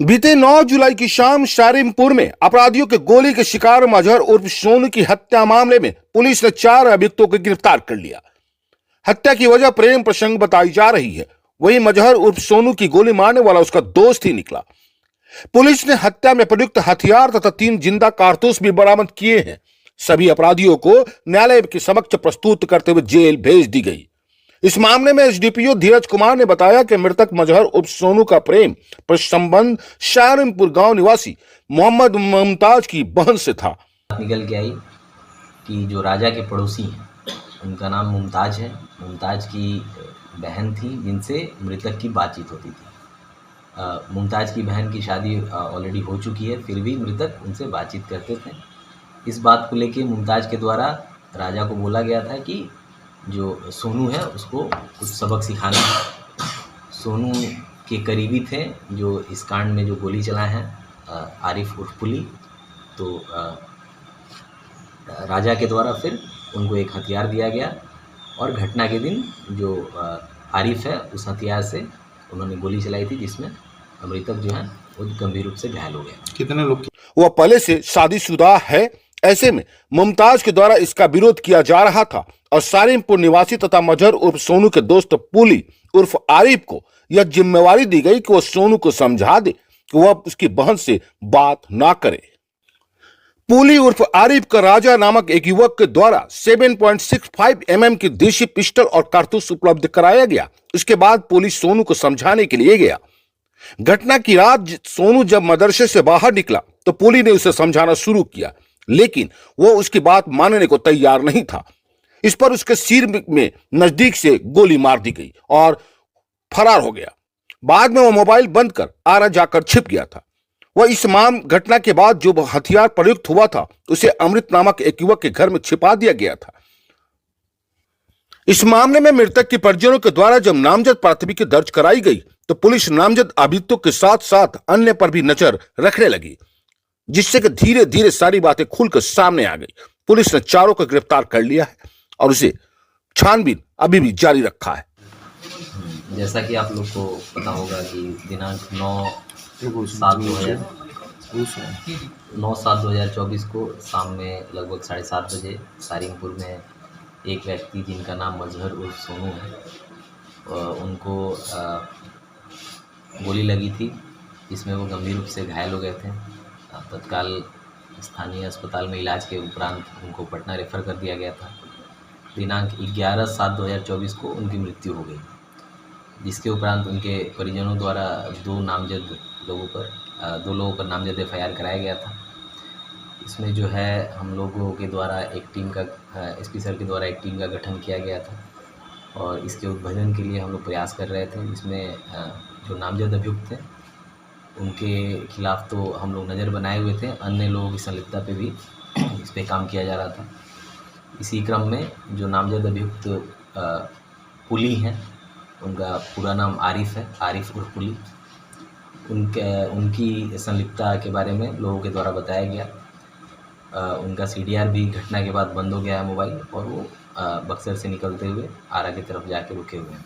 बीते 9 जुलाई की शाम शारिमपुर में अपराधियों के गोली के शिकार मजहर उर्फ सोनू की हत्या मामले में पुलिस ने 4 अभियुक्तों को गिरफ्तार कर लिया। हत्या की वजह प्रेम प्रसंग बताई जा रही है। वहीं मजहर उर्फ सोनू की गोली मारने वाला उसका दोस्त ही निकला। पुलिस ने हत्या में प्रयुक्त हथियार तथा 3 जिंदा कारतूस भी बरामद किए हैं। सभी अपराधियों को न्यायालय के समक्ष प्रस्तुत करते हुए जेल भेज दी गई। इस मामले में एसडीपीओ धीरज कुमार ने बताया कि मृतक मजहर उर्फ सोनू का प्रेम संबंध शारिमपुर गांव निवासी मोहम्मद मुमताज की बहन से था। निकल के आई कि जो राजा के पड़ोसी हैं उनका नाम मुमताज है। मुमताज की बहन थी जिनसे मृतक की बातचीत होती थी। मुमताज की बहन की शादी ऑलरेडी हो चुकी है, फिर भी मृतक उनसे बातचीत करते थे। इस बात को लेके मुमताज के द्वारा राजा को बोला गया था कि जो सोनू है उसको कुछ सबक सिखाना है। सोनू के करीबी थे जो इस कांड में जो गोली चलाए हैं आरिफ उर्फ पुली। तो राजा के द्वारा फिर उनको एक हथियार दिया गया और घटना के दिन जो आरिफ है उस हथियार से उन्होंने गोली चलाई थी, जिसमें मृतक जो है वो गंभीर रूप से घायल हो गया। कितने लोग? वह पहले से शादीशुदा है। ऐसे में मुमताज के द्वारा इसका विरोध किया जा रहा था और शारिमपुर निवासी तथा मजहर उर्फ सोनू के दोस्त पुली उर्फ आरिफ को यह जिम्मेवारी दी गई कि वह सोनू को समझा दे कि वह उसकी बहन से बात ना करे। पुली उर्फ आरिफ का राजा नामक एक युवक के द्वारा 7.65 mm की देशी पिस्टल और कारतूस उपलब्ध कराया गया। इसके बाद पुलिस सोनू को समझाने के लिए गया। घटना की रात सोनू जब मदरसे से बाहर निकला तो पुली ने उसे समझाना शुरू किया, लेकिन वो उसकी बात मानने को तैयार नहीं था। इस पर उसके सिर में नजदीक से गोली मार दी गई और फरार हो गया। बाद में वो मोबाइल बंद कर आरा जाकर छिप गया था। वह इस घटना के बाद जो हथियार प्रयुक्त हुआ था उसे अमृत नामक एक युवक के घर में छिपा दिया गया था। इस मामले में मृतक के परिजनों के द्वारा जब नामजद प्राथमिकी दर्ज कराई गई तो पुलिस नामजद अभियुक्तों के साथ साथ अन्य पर भी नजर रखने लगी, जिससे कि धीरे धीरे सारी बातें खुलकर सामने आ गई। पुलिस ने चारों को गिरफ्तार कर लिया है और उसे छानबीन अभी भी जारी रखा है। जैसा कि आप लोग को पता होगा कि दिनांक 9/7/2024 को शाम में लगभग 7:30 बजे शारिमपुर में एक व्यक्ति जिनका नाम मजहर उर्फ सोनू है उनको गोली लगी थी, जिसमें वो गंभीर रूप से घायल हो गए थे। तत्काल स्थानीय अस्पताल में इलाज के उपरांत उनको पटना रेफर कर दिया गया था। दिनांक 11/7/2024 को उनकी मृत्यु हो गई, जिसके उपरांत उनके परिजनों द्वारा दो लोगों पर नामजद एफआईआर कराया गया था। इसमें जो है हम लोगों के द्वारा एक टीम का एसपी सर के द्वारा एक टीम का गठन किया गया था और इसके उद्भेदन के लिए हम लोग प्रयास कर रहे थे, जिसमें जो नामजद अभियुक्त थे उनके खिलाफ तो हम लोग नज़र बनाए हुए थे, अन्य लोगों की संलिप्तता पे भी इस पर काम किया जा रहा था। इसी क्रम में जो नामजद अभियुक्त पुली हैं, उनका पूरा नाम आरिफ है, आरिफ उर्फ पुली, उनकी संलिप्तता के बारे में लोगों के द्वारा बताया गया। उनका सीडीआर भी घटना के बाद बंद हो गया है मोबाइल, और वो बक्सर से निकलते हुए आरा की तरफ जाके रुके हुए हैं।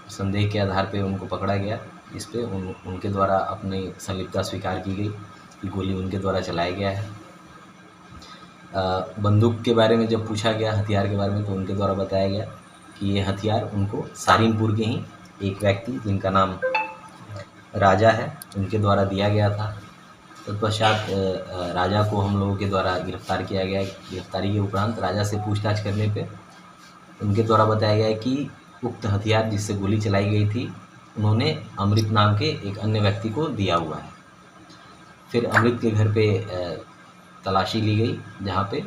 संदेह के आधार पे उनको पकड़ा गया, इस पे उनके द्वारा अपनी संलिप्तता स्वीकार की गई कि गोली उनके द्वारा चलाया गया है। बंदूक के बारे में जब पूछा गया, हथियार के बारे में, तो उनके द्वारा बताया गया कि ये हथियार उनको शारिमपुर के ही एक व्यक्ति जिनका नाम राजा है उनके द्वारा दिया गया था। तत्पश्चात राजा को हम लोगों के द्वारा गिरफ्तार किया गया। गिरफ्तारी के उपरांत राजा से पूछताछ करने पे उनके द्वारा बताया गया कि उक्त हथियार जिससे गोली चलाई गई थी उन्होंने अमृत नाम के एक अन्य व्यक्ति को दिया हुआ है। फिर अमृत के घर पे तलाशी ली गई, जहाँ पे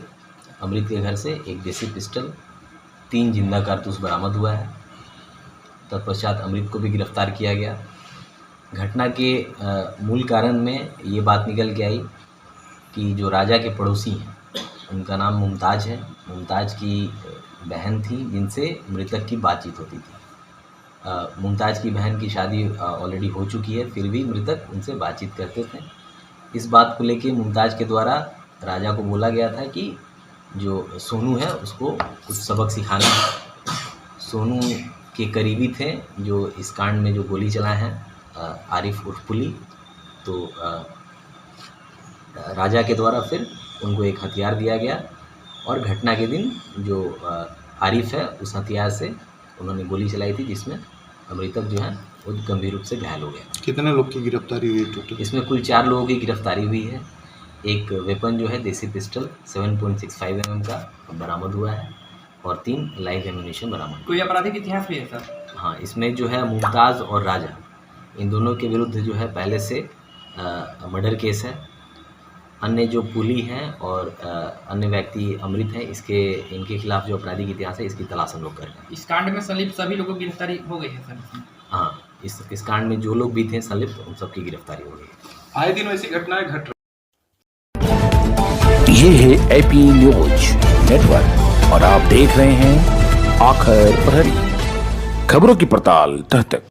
अमृत के घर से एक देसी पिस्टल, 3 जिंदा कारतूस बरामद हुआ है। तत्पश्चात अमृत को भी गिरफ्तार किया गया। घटना के मूल कारण में ये बात निकल के आई कि जो राजा के पड़ोसी हैं उनका नाम मुमताज है। मुमताज की बहन थी जिनसे मृतक की बातचीत होती थी। मुमताज की बहन की शादी ऑलरेडी हो चुकी है, फिर भी मृतक उनसे बातचीत करते थे। इस बात को लेके मुमताज के द्वारा राजा को बोला गया था कि जो सोनू है उसको कुछ सबक सिखाना है। सोनू के करीबी थे जो इस कांड में जो गोली चलाए हैं आरिफ उर्फ पुली। तो राजा के द्वारा फिर उनको एक हथियार दिया गया और घटना के दिन जो आरिफ है उस हथियार से उन्होंने गोली चलाई थी, जिसमें मृतक जो है वो गंभीर रूप से घायल हो गया। कितने लोग की गिरफ्तारी हुई टोटल? इसमें कुल 4 लोगों की गिरफ्तारी हुई है। एक वेपन जो है देसी पिस्टल 7.65 mm का बरामद हुआ है और 3 लाइव एम्यूनेशन बरामद हुआ। कोई आपराधिक इतिहास भी है सर? हाँ, इसमें जो है मुमताज़ और राजा, इन दोनों के विरुद्ध जो है पहले से मर्डर केस है। अन्य जो पुली हैं और अन्य व्यक्ति अमृत हैं, इनके खिलाफ जो आपराधिक इतिहास है इसकी तलाश हम लोग कर रहे हैं। इस कांड में संलिप्त सभी लोगों की गिरफ्तारी हो गई है सर? हाँ, इस कांड में जो लोग भी थे संलिप्त उन सबकी गिरफ्तारी हो गई। आए दिन ऐसी घटनाएं घट रही। ये है एपी न्यूज नेटवर्क और आप देख रहे हैं आखिर प्रहरी, खबरों की पड़ताल तह तक।